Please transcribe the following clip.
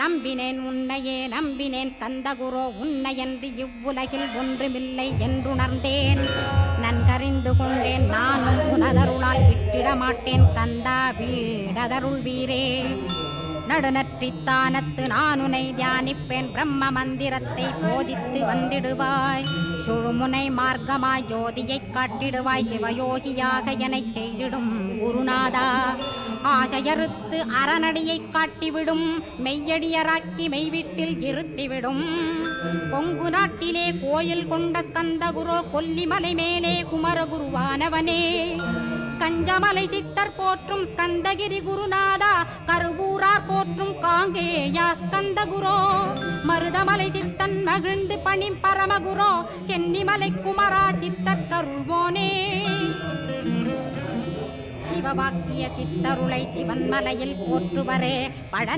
நம்பினேன் உன்னையே நம்பினேன் ஸ்கந்தகுரோ உன்னையன்றி இவ்வுலகில் ஒன்றுமில்லை என்றுணர்ந்தேன் நன்கறிந்து கொண்டேன் நானும் உனதருளால் விட்டிட மாட்டேன் கந்தா வீடதருள் வீரே நடுநற்றித்தானத்து நான் உனை தியானிப்பேன் பிரம்ம மந்திரத்தை போதித்து வந்திடுவாய் சுழுமுனை மார்க்கமாய் ஜோதியை காட்டிடுவாய் சிவயோகியாக எனச் செய்திடும் குருநாதா ஆசையறுத்து அறநடியை காட்டிவிடும் மெய்யடியராக்கி மெய்வீட்டில் இருத்திவிடும் கொங்கு நாட்டிலே கோயில் கொண்ட ஸ்கந்தகுரோ கொல்லிமலை மேலே குமரகுருவானவனே கஞ்சமலை சித்தர் போற்றும் ஸ்கந்தகிரி குருநாதா கருவூரார் போற்றும் காங்கேயா ஸ்கந்தகுரோ மருதமலை சித்தன் மகிழ்ந்து பணி பரமகுரோ சென்னிமலை குமரா சித்தர் கருள்வோனே சிவவாக்கிய சித்தருளை சிவன்மலையில் போற்றுவரே பழனி